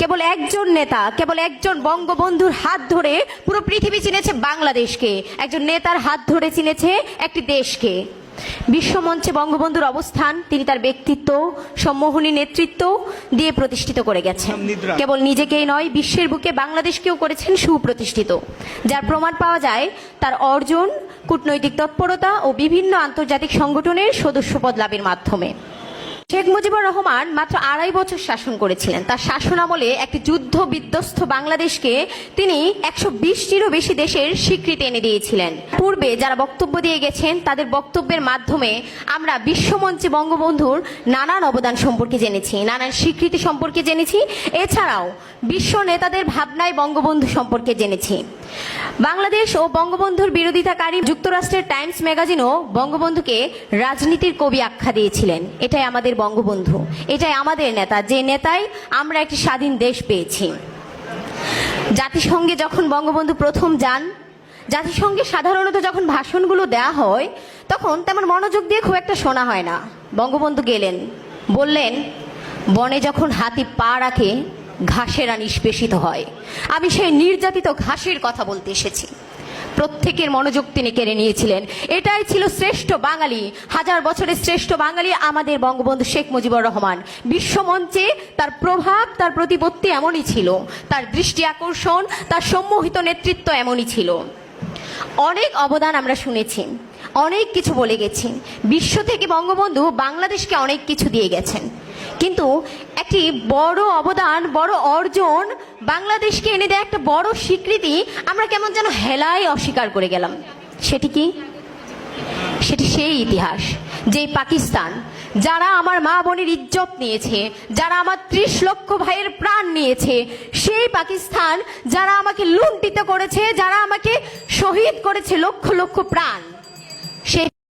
কেবল একজন নেতা, কেবল একজন বঙ্গবন্ধুর হাত ধরে পুরো পৃথিবী চিনেছে বাংলাদেশকে, একজন নেতার হাত ধরে চিনেছে একটি দেশকে। বিশ্বমঞ্চে বঙ্গবন্ধুর অবস্থান তিনি তার ব্যক্তিত্ব, সম্মোহনী নেতৃত্ব দিয়ে প্রতিষ্ঠিত করে গেছেন। কেবল নিজেকেই নয়, বিশ্বের বুকে বাংলাদেশকেও করেছেন সুপ্রতিষ্ঠিত, যার প্রমাণ পাওয়া যায় তার অর্জন, কূটনৈতিক তৎপরতা ও বিভিন্ন আন্তর্জাতিক সংগঠনের সদস্যপদ লাভের মাধ্যমে। শেখ মুজিবুর রহমান মাত্র 2.5 বছর শাসন করেছিলেন। তার শাসনামলে একটি যুদ্ধ বিধ্বস্ত বাংলাদেশকে তিনি 120টিরও বেশি দেশের স্বীকৃতি এনে দিয়েছিলেন। পূর্বে যারা বক্তব্য দিয়ে গেছেন তাদের বক্তব্যের মাধ্যমে আমরা বিশ্বমঞ্চে বঙ্গবন্ধুর নানান অবদান সম্পর্কে জেনেছি, নানান স্বীকৃতি সম্পর্কে জেনেছি। এছাড়াও বিশ্ব নেতাদের ভাবনায় বঙ্গবন্ধু সম্পর্কে জেনেছি। বাংলাদেশ ও বঙ্গবন্ধুর বিরোধিতাকারী যুক্তরাষ্ট্রের টাইমস ম্যাগাজিনও বঙ্গবন্ধুকে রাজনীতির কবি আখ্যা দিয়েছিলেন। এটাই আমাদের বঙ্গবন্ধু, এটাই আমাদের নেতা, যে নেতায় আমরা একটি স্বাধীন দেশ পেয়েছি। জাতিসংঘে যখন বঙ্গবন্ধু প্রথম যান, জাতিসংঘে সাধারণত যখন ভাষণগুলো দেয়া হয় তখন তেমন মনোযোগ দিয়ে খুব একটা শোনা হয় না। বঙ্গবন্ধু গেলেন, বললেন, বনে যখন হাতি পা রাখে ঘাসেরা নিষ্পেষিত হয়। আমি সেই নির্যাতিত ঘাসের কথা বলতে এসেছি। প্রত্যেকের মনোযোগ তিনি কেড়ে নিয়েছিলেন। এটাই ছিল শ্রেষ্ঠ বাঙালি, 1000 বছরের শ্রেষ্ঠ বাঙালি আমাদের বঙ্গবন্ধু শেখ মুজিবুর রহমান। বিশ্বমঞ্চে তার প্রভাব, তার প্রতিপত্তি এমনই ছিল, তার দৃষ্টি আকর্ষণ, তার সম্মোহিত নেতৃত্ব এমনই ছিল। অনেক অবদান আমরা শুনেছি, অনেক কিছু বলে গেছি। বিশ্ব থেকে বঙ্গবন্ধু বাংলাদেশকে অনেক কিছু দিয়ে গেছেন, কিন্তু একটি বড় অবদান, বড় অর্জন, বাংলাদেশকে এনে দেয় একটা বড় স্বীকৃতি আমরা কেমন যেন হেলায় অস্বীকার করে গেলাম। সেটি কি? সেটি সেই ইতিহাস, যেই পাকিস্তান যারা আমার মা বোনের ইজ্জত নিয়েছে, যারা আমার 30 লক্ষ ভাইয়ের প্রাণ নিয়েছে, সেই পাকিস্তান যারা আমাকে লুণ্ঠিত করেছে, যারা আমাকে শহীদ করেছে লক্ষ লক্ষ প্রাণ,